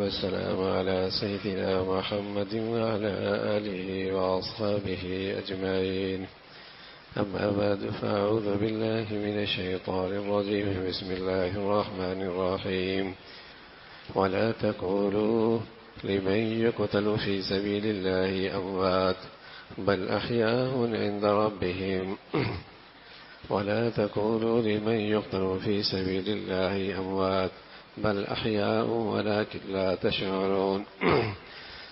والسلام على سيدنا محمد وعلى آله وأصحابه أجمعين. أما بعد فأعوذ بالله من الشيطان الرجيم. بسم الله الرحمن الرحيم. ولا تقولوا لمن يقتل في سبيل الله أموات بل أحياء عند ربهم ولا تقولوا لمن يقتل في سبيل الله أموات بل أحياء ولكن لا تشعرون.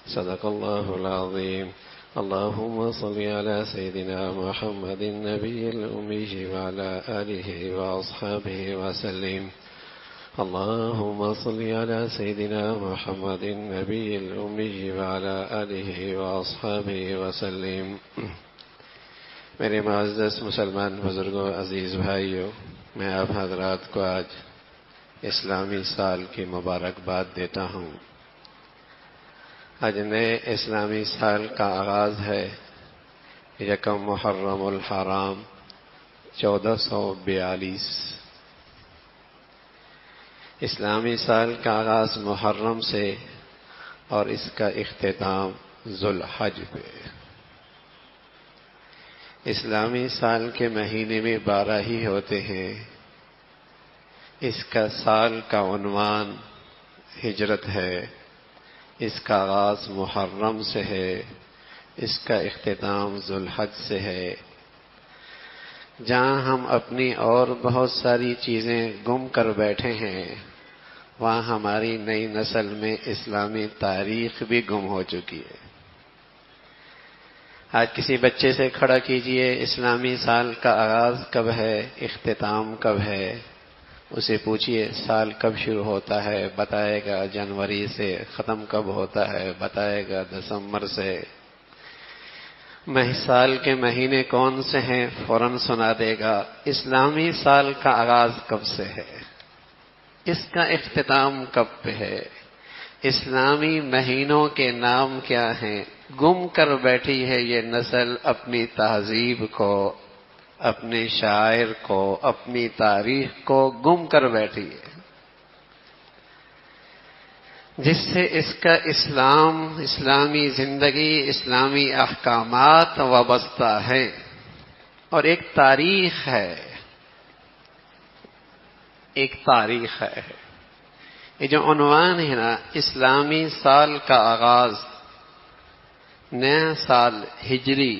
صدق الله العظيم. اللهم صل على سيدنا محمد النبي الأمي وعلى آله وأصحابه وسلم. اللهم صل على سيدنا محمد النبي الأمي وعلى آله وأصحابه وسلم. میرے معزز مسلمان بزرگوں، عزیز بھائیوں، میں آپ حضرات کو آج اسلامی سال کی مبارکباد دیتا ہوں. آج نئے اسلامی سال کا آغاز ہے. یکم محرم الحرام 1442. اسلامی سال کا آغاز محرم سے اور اس کا اختتام ذوالحج پہ. اسلامی سال کے مہینے میں 12 ہی ہوتے ہیں. اس کا سال کا عنوان ہجرت ہے. اس کا آغاز محرم سے ہے. اس کا اختتام ذوالحج سے ہے. جہاں ہم اپنی اور بہت ساری چیزیں گم کر بیٹھے ہیں، وہاں ہماری نئی نسل میں اسلامی تاریخ بھی گم ہو چکی ہے. آج کسی بچے سے کھڑا کیجئے، اسلامی سال کا آغاز کب ہے، اختتام کب ہے، اسے پوچھئے سال کب شروع ہوتا ہے، بتائے گا جنوری سے. ختم کب ہوتا ہے، بتائے گا دسمبر سے. سال کے مہینے کون سے ہیں، فوراً سنا دے گا. اسلامی سال کا آغاز کب سے ہے، اس کا اختتام کب پہ ہے، اسلامی مہینوں کے نام کیا ہیں. گم کر بیٹھی ہے یہ نسل اپنی تہذیب کو، اپنے شاعر کو، اپنی تاریخ کو گم کر بیٹھی ہے، جس سے اس کا اسلام، اسلامی زندگی، اسلامی احکامات وابستہ ہے. اور ایک تاریخ ہے، ایک تاریخ ہے. یہ جو عنوان ہے نا، اسلامی سال کا آغاز، نیا سال ہجری،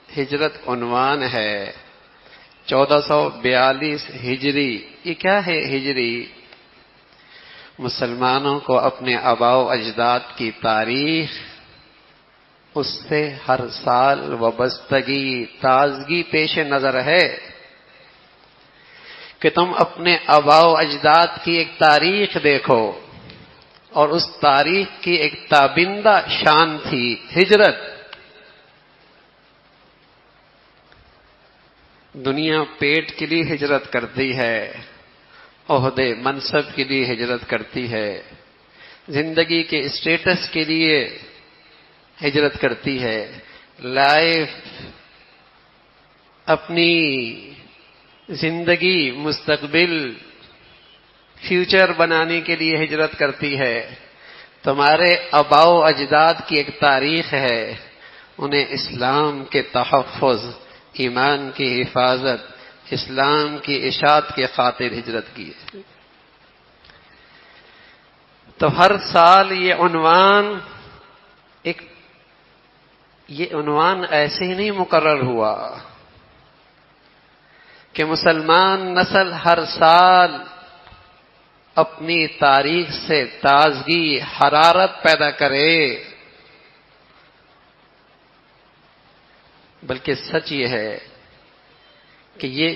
ہجرت عنوان ہے. 1442 ہجری. یہ کیا ہے ہجری؟ مسلمانوں کو اپنے آباء و اجداد کی تاریخ، اس سے ہر سال وابستگی، تازگی پیش نظر ہے کہ تم اپنے آباء و اجداد کی ایک تاریخ دیکھو. اور اس تاریخ کی ایک تابندہ شان تھی ہجرت. دنیا پیٹ کے لیے ہجرت کرتی ہے، عہدے منصب کے لیے ہجرت کرتی ہے، زندگی کے اسٹیٹس کے لیے ہجرت کرتی ہے، لائف، اپنی زندگی، مستقبل، فیوچر بنانے کے لیے ہجرت کرتی ہے. تمہارے آباء و اجداد کی ایک تاریخ ہے. انہیں اسلام کے تحفظ، ایمان کی حفاظت، اسلام کی اشاعت کی خاطر ہجرت کی ہے. تو ہر سال یہ عنوان ایسے ہی نہیں مقرر ہوا کہ مسلمان نسل ہر سال اپنی تاریخ سے تازگی، حرارت پیدا کرے. بلکہ سچ یہ ہے کہ یہ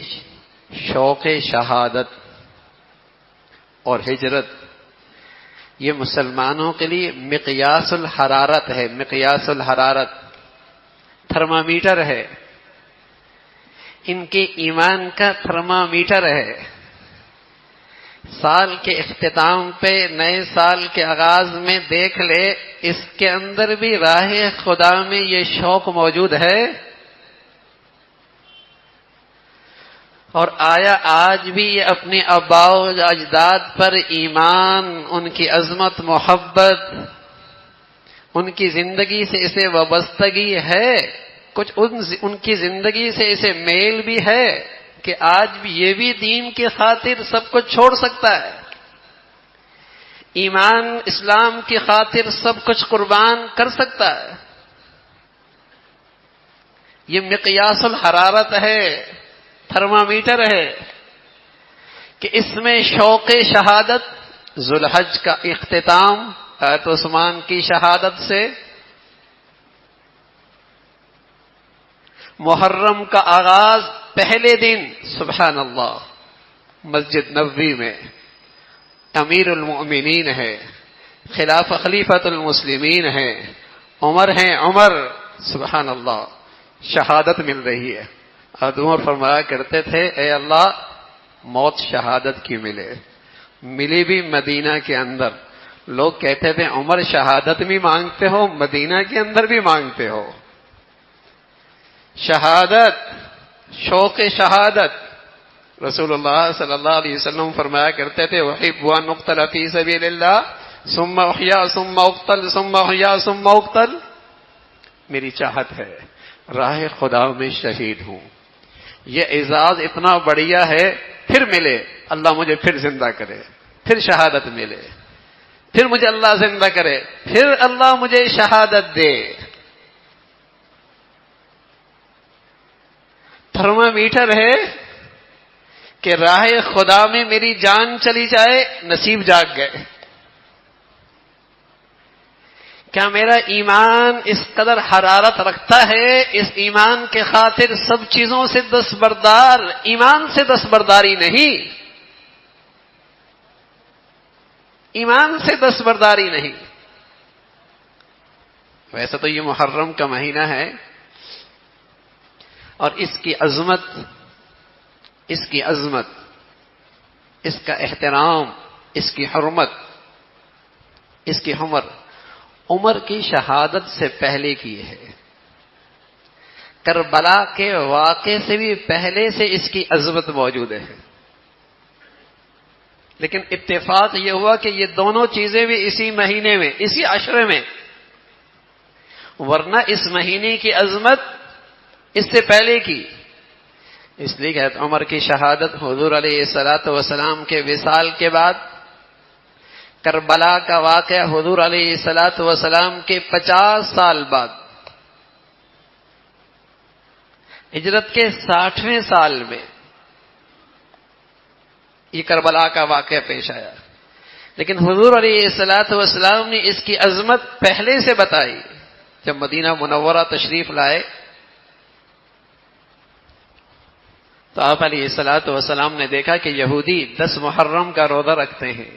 شوق شہادت اور ہجرت، یہ مسلمانوں کے لیے مقیاس الحرارت ہے. مقیاس الحرارت تھرمامیٹر ہے، ان کے ایمان کا تھرمامیٹر ہے. سال کے اختتام پہ، نئے سال کے آغاز میں دیکھ لے اس کے اندر بھی راہ خدا میں یہ شوق موجود ہے. اور آیا آج بھی یہ اپنے آباء و اجداد پر ایمان، ان کی عظمت، محبت، ان کی زندگی سے اسے وابستگی ہے؟ کچھ ان کی زندگی سے اسے میل بھی ہے کہ آج بھی یہ بھی دین کی خاطر سب کچھ چھوڑ سکتا ہے، ایمان اسلام کی خاطر سب کچھ قربان کر سکتا ہے؟ یہ مقیاس الحرارت ہے، تھرمامیٹر ہے کہ اس میں شوق شہادت، ذوالحج کا اختتام حضرت عثمان کی شہادت سے، محرم کا آغاز پہلے دن سبحان اللہ مسجد نبوی میں امیر المؤمنین ہے، خلیفۃ المسلمین ہے، عمر ہیں، عمر سبحان اللہ شہادت مل رہی ہے۔ حضرت عمر فرمایا کرتے تھے اے اللہ موت شہادت کی ملے، ملی بھی مدینہ کے اندر۔ لوگ کہتے تھے عمر شہادت بھی مانگتے ہو، مدینہ کے اندر بھی مانگتے ہو۔ شہادت، شوق شہادت، رسول اللہ صلی اللہ علیہ وسلم فرمایا کرتے تھے احب ان اقتل فی سبیل اللہ ثم احیا ثم اقتل ثم احیا ثم اقتل، میری چاہت ہے راہ خدا میں شہید ہوں، یہ اعزاز اتنا بڑھیا ہے، پھر ملے اللہ مجھے پھر زندہ کرے، پھر شہادت ملے، پھر مجھے اللہ زندہ کرے، پھر اللہ مجھے شہادت دے۔ تھرمامیٹر ہے کہ راہ خدا میں میری جان چلی جائے، نصیب جاگ گئے۔ کیا میرا ایمان اس قدر حرارت رکھتا ہے اس ایمان کے خاطر سب چیزوں سے دستبردار، ایمان سے دستبرداری نہیں، ایمان سے دستبرداری نہیں۔ ویسے تو یہ محرم کا مہینہ ہے اور اس کی عظمت، اس کا احترام، اس کی حرمت، اس کی عمر کی شہادت سے پہلے کی ہے، کربلا کے واقعے سے بھی پہلے سے اس کی عظمت موجود ہے۔ لیکن اتفاق یہ ہوا کہ یہ دونوں چیزیں بھی اسی مہینے میں، اسی عشرے میں، ورنہ اس مہینے کی عظمت اس سے پہلے کی۔ اس لیے کہ عمر کی شہادت حضور علیہ الصلوۃ والسلام کے وصال کے بعد، کربلا کا واقعہ حضور علیہ الصلوۃ والسلام کے 50 سال بعد، ہجرت کے 60ویں سال میں یہ کربلا کا واقعہ پیش آیا، لیکن حضور علیہ الصلوۃ والسلام نے اس کی عظمت پہلے سے بتائی۔ جب مدینہ منورہ تشریف لائے تو آپ علیہ الصلوۃ والسلام نے دیکھا کہ یہودی 10 محرم کا روزہ رکھتے ہیں،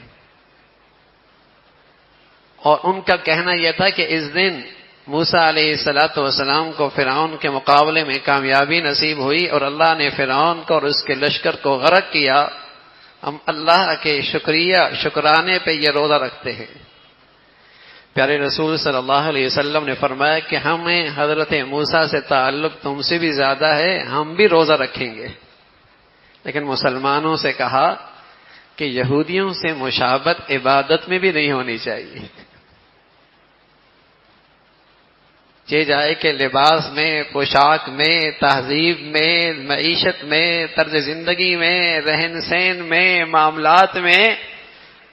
اور ان کا کہنا یہ تھا کہ اس دن موسیٰ علیہ الصلوۃ والسلام کو فرعون کے مقابلے میں کامیابی نصیب ہوئی اور اللہ نے فرعون کو اور اس کے لشکر کو غرق کیا، ہم اللہ کے شکرانے پہ یہ روزہ رکھتے ہیں۔ پیارے رسول صلی اللہ علیہ وسلم نے فرمایا کہ ہمیں حضرت موسیٰ سے تعلق تم سے بھی زیادہ ہے، ہم بھی روزہ رکھیں گے۔ لیکن مسلمانوں سے کہا کہ یہودیوں سے مشابہت عبادت میں بھی نہیں ہونی چاہیے، یہ جائے کہ لباس میں، پوشاک میں، تہذیب میں، معیشت میں، طرز زندگی میں، رہن سہن میں، معاملات میں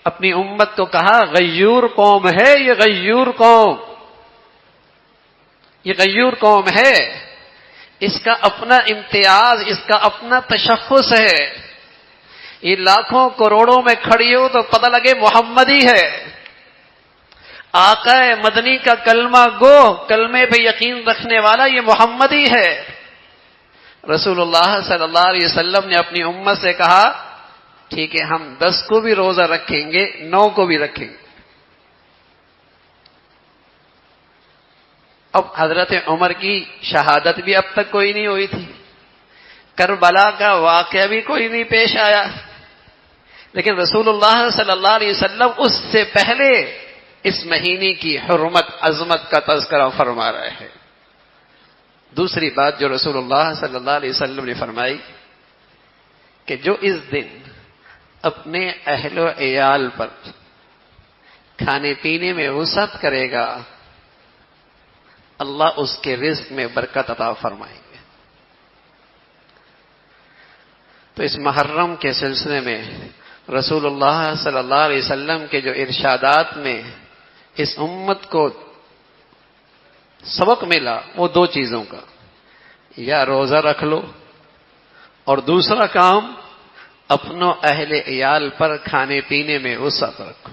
اپنی امت کو کہا غیور قوم ہے، یہ غیور قوم، یہ غیور قوم ہے، اس کا اپنا امتیاز، اس کا اپنا تشخص ہے، یہ لاکھوں کروڑوں میں کھڑی ہو تو پتہ لگے محمدی ہے، آقا مدنی کا کلمہ گو، کلمے پہ یقین رکھنے والا یہ محمدی ہے۔ رسول اللہ صلی اللہ علیہ وسلم نے اپنی امت سے کہا ٹھیک ہے ہم 10 کو بھی روزہ رکھیں گے، 9 کو بھی رکھیں گے۔ اب حضرت عمر کی شہادت بھی اب تک کوئی نہیں ہوئی تھی، کربلا کا واقعہ بھی کوئی نہیں پیش آیا، لیکن رسول اللہ صلی اللہ علیہ وسلم اس سے پہلے اس مہینے کی حرمت، عظمت کا تذکرہ فرما رہے ہیں۔ دوسری بات جو رسول اللہ صلی اللہ علیہ وسلم نے فرمائی کہ جو اس دن اپنے اہل و عیال پر کھانے پینے میں وسعت کرے گا اللہ اس کے رزق میں برکت عطا فرمائیں گے۔ تو اس محرم کے سلسلے میں رسول اللہ صلی اللہ علیہ وسلم کے جو ارشادات میں اس امت کو سبق ملا وہ دو چیزوں کا، یا روزہ رکھ لو اور دوسرا کام اپنوں اہل عیال پر کھانے پینے میں وسعت رکھو۔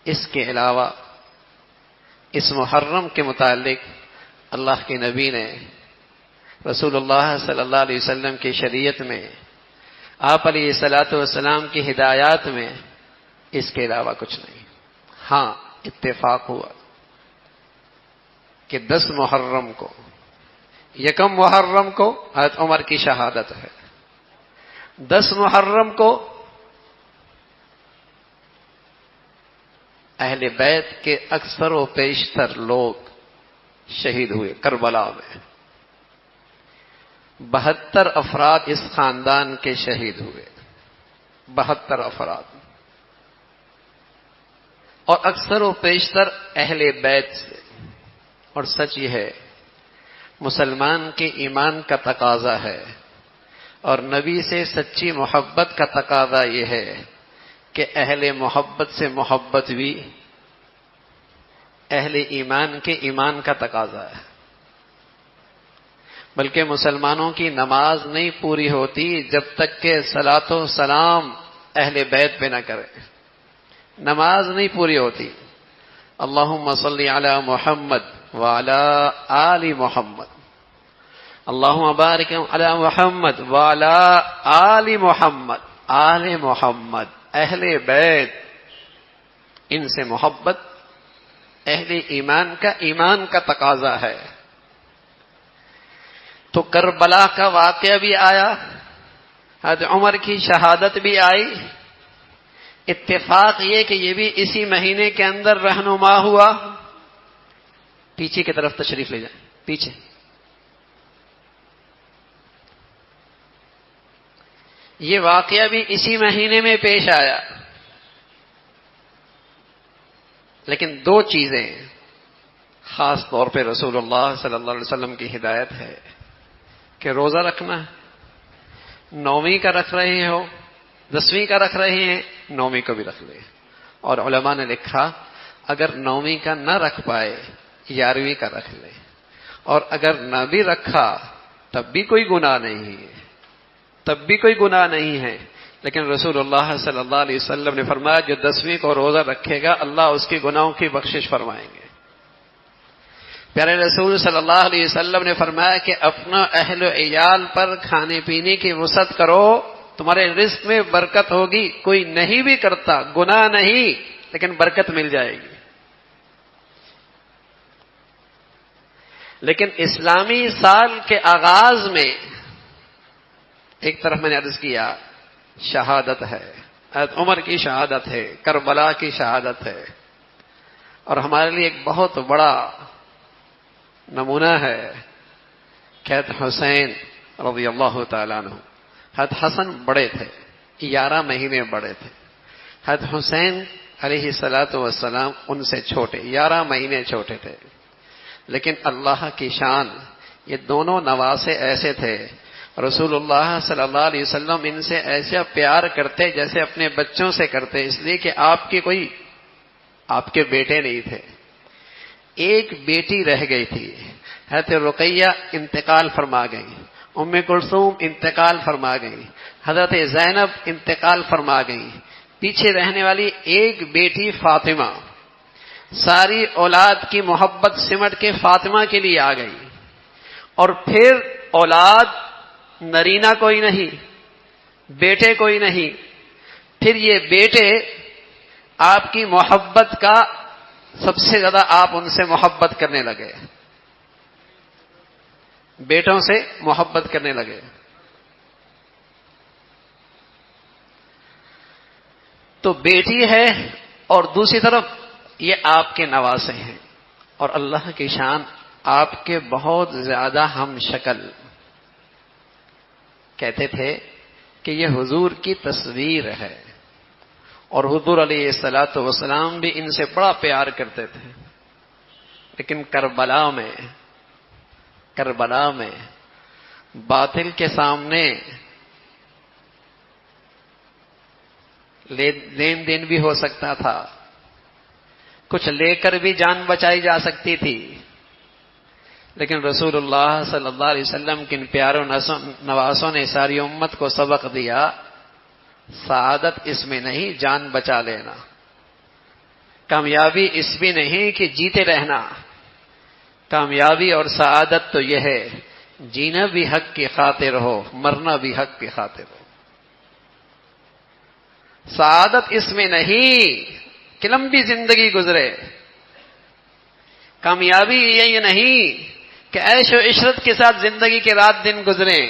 اس کے علاوہ اس محرم کے متعلق اللہ کے نبی نے رسول اللہ صلی اللہ علیہ وسلم کی شریعت میں آپ علیہ الصلاۃ والسلام کی ہدایات میں اس کے علاوہ کچھ نہیں۔ ہاں اتفاق ہوا کہ 10 محرم کو، یکم محرم کو حضرت عمر کی شہادت ہے، 10 محرم کو اہل بیت کے اکثر و بیشتر لوگ شہید ہوئے کربلا میں، 72 افراد اس خاندان کے شہید ہوئے، 72 افراد، اور اکثر و بیشتر اہل بیت سے۔ اور سچ یہ ہے مسلمان کے ایمان کا تقاضا ہے اور نبی سے سچی محبت کا تقاضا یہ ہے کہ اہل محبت سے محبت بھی اہل ایمان کے ایمان کا تقاضا ہے۔ بلکہ مسلمانوں کی نماز نہیں پوری ہوتی جب تک کہ صلاۃ و سلام اہل بیت پہ نہ کرے، نماز نہیں پوری ہوتی۔ اللہم صلی علی محمد وعلی آل محمد، اللہم بارک علی محمد وعلی آل محمد، آل محمد اہل بیت، ان سے محبت اہل ایمان کا تقاضا ہے۔ تو کربلا کا واقعہ بھی آیا، حضرت عمر کی شہادت بھی آئی، اتفاق یہ کہ یہ بھی اسی مہینے کے اندر رہنما ہوا۔ پیچھے کی طرف تشریف لے جائیں، پیچھے۔ یہ واقعہ بھی اسی مہینے میں پیش آیا، لیکن 2 چیزیں خاص طور پہ رسول اللہ صلی اللہ علیہ وسلم کی ہدایت ہے کہ روزہ رکھنا ہے، 9ویں کا رکھ رہے ہو، 10ویں کا رکھ رہے ہیں، 9ویں کو بھی رکھ لیں۔ اور علماء نے لکھا اگر 9ویں کا نہ رکھ پائے 11ویں کا رکھ لے، اور اگر نہ بھی رکھا تب بھی کوئی گناہ نہیں ہے، تب بھی کوئی گناہ نہیں ہے۔ لیکن رسول اللہ صلی اللہ علیہ وسلم نے فرمایا جو 10ویں کو روزہ رکھے گا اللہ اس کے گناہوں کی بخشش فرمائیں گے۔ پیارے رسول صلی اللہ علیہ وسلم نے فرمایا کہ اپنا اہل و عیال پر کھانے پینے کی وسعت کرو، تمہارے رزق میں برکت ہوگی، کوئی نہیں بھی کرتا گناہ نہیں لیکن برکت مل جائے گی۔ لیکن اسلامی سال کے آغاز میں ایک طرف میں نے عرض کیا شہادت ہے، حضرت عمر کی شہادت ہے، کربلا کی شہادت ہے، اور ہمارے لیے ایک بہت بڑا نمونہ ہے کہ حضرت حسین رضی اللہ تعالیٰ عنہ، حضرت حسن بڑے تھے، 11 مہینے بڑے تھے، حضرت حسین علیہ الصلاۃ والسلام ان سے چھوٹے، 11 مہینے چھوٹے تھے، لیکن اللہ کی شان، یہ دونوں نواسے ایسے تھے، رسول اللہ صلی اللہ علیہ وسلم ان سے ایسا پیار کرتے جیسے اپنے بچوں سے کرتے، اس لیے کہ آپ کے بیٹے نہیں تھے، ایک بیٹی رہ گئی تھی، حضرت رقیہ انتقال فرما گئی، ام کلثوم انتقال فرما گئی، حضرت زینب انتقال فرما گئی، پیچھے رہنے والی ایک بیٹی فاطمہ، ساری اولاد کی محبت سمٹ کے فاطمہ کے لیے آ گئی، اور پھر اولاد نرینہ کوئی نہیں، بیٹے کوئی نہیں، پھر یہ بیٹے آپ کی محبت کا سب سے زیادہ آپ ان سے محبت کرنے لگے، بیٹوں سے محبت کرنے لگے۔ تو بیٹی ہے اور دوسری طرف یہ آپ کے نواسے ہیں، اور اللہ کی شان آپ کے بہت زیادہ ہم شکل، کہتے تھے کہ یہ حضور کی تصویر ہے، اور حضور علیہ الصلوۃ والسلام بھی ان سے بڑا پیار کرتے تھے. لیکن کربلا میں باطل کے سامنے لین دین بھی ہو سکتا تھا، کچھ لے کر بھی جان بچائی جا سکتی تھی. لیکن رسول اللہ صلی اللہ علیہ وسلم کے ان پیاروں نواسوں نے ساری امت کو سبق دیا، سعادت اس میں نہیں جان بچا لینا، کامیابی اس میں نہیں کہ جیتے رہنا، کامیابی اور سعادت تو یہ ہے جینا بھی حق کی خاطر ہو، مرنا بھی حق کی خاطر ہو. سعادت اس میں نہیں کہ لمبی زندگی گزرے، کامیابی یہ نہیں کہ عیش و عشرت کے ساتھ زندگی کے رات دن گزریں.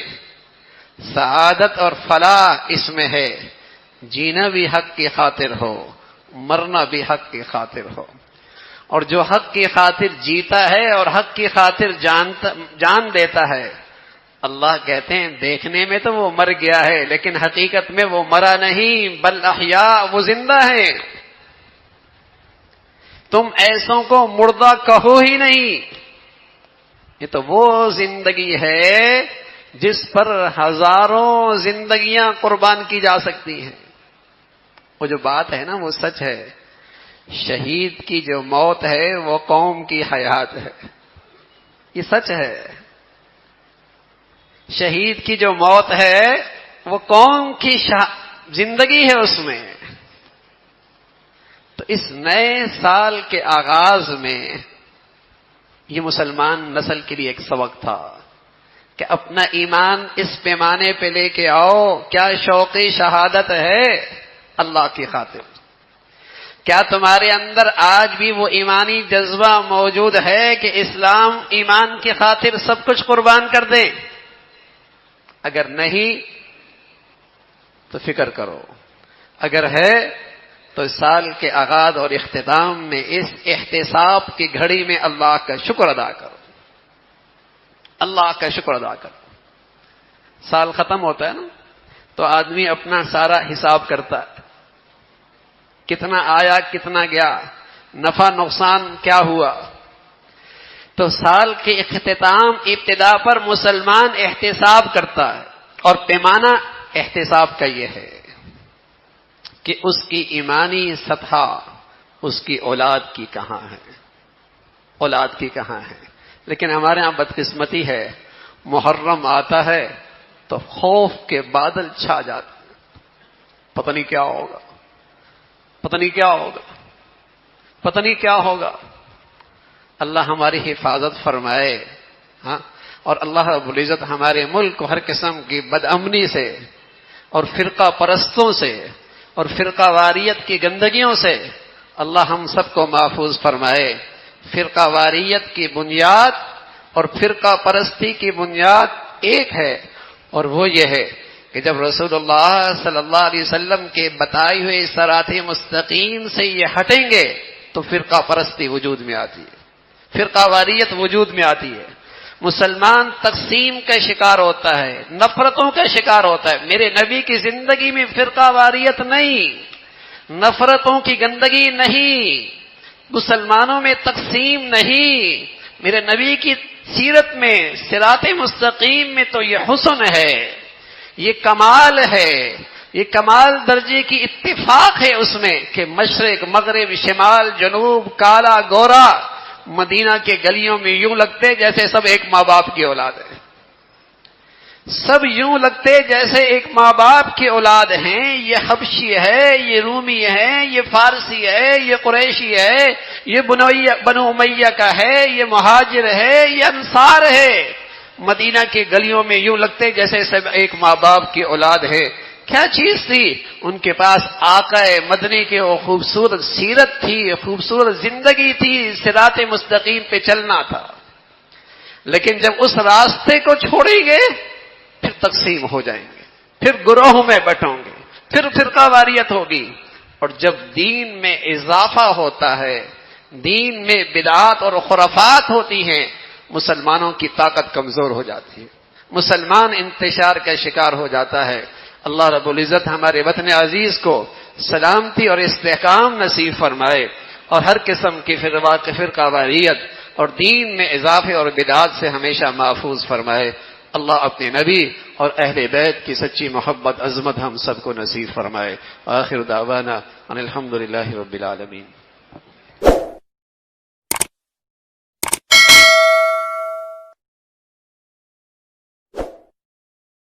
سعادت اور فلاح اس میں ہے جینا بھی حق کی خاطر ہو، مرنا بھی حق کی خاطر ہو. اور جو حق کی خاطر جیتا ہے اور حق کی خاطر جان دیتا ہے، اللہ کہتے ہیں دیکھنے میں تو وہ مر گیا ہے، لیکن حقیقت میں وہ مرا نہیں، بل احیاء، وہ زندہ ہے. تم ایسوں کو مردہ کہو ہی نہیں، یہ تو وہ زندگی ہے جس پر ہزاروں زندگیاں قربان کی جا سکتی ہیں. وہ جو بات ہے نا وہ سچ ہے، شہید کی جو موت ہے وہ قوم کی حیات ہے. یہ سچ ہے، شہید کی جو موت ہے وہ قوم کی زندگی ہے اس میں. تو اس نئے سال کے آغاز میں یہ مسلمان نسل کے لیے ایک سبق تھا کہ اپنا ایمان اس پیمانے پہ لے کے آؤ. کیا شوقی شہادت ہے اللہ کی خاطر؟ کیا تمہارے اندر آج بھی وہ ایمانی جذبہ موجود ہے کہ اسلام ایمان کی خاطر سب کچھ قربان کر دیں؟ اگر نہیں تو فکر کرو، اگر ہے تو اس سال کے آغاز اور اختتام میں اس احتساب کی گھڑی میں اللہ کا شکر ادا کرو، اللہ کا شکر ادا کرو. سال ختم ہوتا ہے نا تو آدمی اپنا سارا حساب کرتا ہے، کتنا آیا کتنا گیا، نفع نقصان کیا ہوا. تو سال کے اختتام ابتدا پر مسلمان احتساب کرتا ہے، اور پیمانہ احتساب کا یہ ہے کہ اس کی ایمانی سطح اس کی اولاد کی کہاں ہے، اولاد کی کہاں ہے. لیکن ہمارے ہاں بدقسمتی ہے، محرم آتا ہے تو خوف کے بادل چھا جاتے ہیں، پتہ نہیں کیا ہوگا، پتہ نہیں کیا ہوگا، پتہ نہیں کیا ہوگا. اللہ ہماری حفاظت فرمائے. ہاں، اور اللہ رب العزت ہمارے ملک کو ہر قسم کی بدامنی سے اور فرقہ پرستوں سے اور فرقہ واریت کی گندگیوں سے اللہ ہم سب کو محفوظ فرمائے. فرقہ واریت کی بنیاد اور فرقہ پرستی کی بنیاد ایک ہے، اور وہ یہ ہے کہ جب رسول اللہ صلی اللہ علیہ وسلم کے بتائے ہوئے صراط مستقیم سے یہ ہٹیں گے تو فرقہ پرستی وجود میں آتی ہے، فرقہ واریت وجود میں آتی ہے. مسلمان تقسیم کا شکار ہوتا ہے، نفرتوں کا شکار ہوتا ہے. میرے نبی کی زندگی میں فرقہ واریت نہیں، نفرتوں کی گندگی نہیں، مسلمانوں میں تقسیم نہیں. میرے نبی کی سیرت میں صراط مستقیم میں تو یہ حسن ہے، یہ کمال ہے، یہ کمال درجے کی اتفاق ہے اس میں کہ مشرق مغرب شمال جنوب کالا گورا مدینہ کے گلیوں میں یوں لگتے جیسے سب ایک ماں باپ کی اولاد ہے، سب یوں لگتے جیسے ایک ماں باپ کی اولاد ہیں. یہ حبشی ہے، یہ رومی ہے، یہ فارسی ہے، یہ قریشی ہے، یہ بنو امیہ کا ہے، یہ مہاجر ہے، یہ انصار ہے. مدینہ کے گلیوں میں یوں لگتے جیسے سب ایک ماں باپ کی اولاد ہے. کیا چیز تھی ان کے پاس؟ آقا مدنی کے وہ خوبصورت سیرت تھی، خوبصورت زندگی تھی، صراط مستقیم پہ چلنا تھا. لیکن جب اس راستے کو چھوڑیں گے پھر تقسیم ہو جائیں گے، پھر گروہوں میں بٹوں گے، پھر فرقہ واریت ہوگی. اور جب دین میں اضافہ ہوتا ہے، دین میں بدعات اور خرافات ہوتی ہیں، مسلمانوں کی طاقت کمزور ہو جاتی ہے، مسلمان انتشار کا شکار ہو جاتا ہے۔ اللہ رب العزت ہمارے وطن عزیز کو سلامتی اور استحکام نصیب فرمائے اور ہر قسم کی فرقہ واریت اور دین میں اضافے اور بدعات سے ہمیشہ محفوظ فرمائے۔ اللہ اپنے نبی اور اہل بیت کی سچی محبت عظمت ہم سب کو نصیب فرمائے۔ آخر دعوانا ان الحمدللہ رب العالمین۔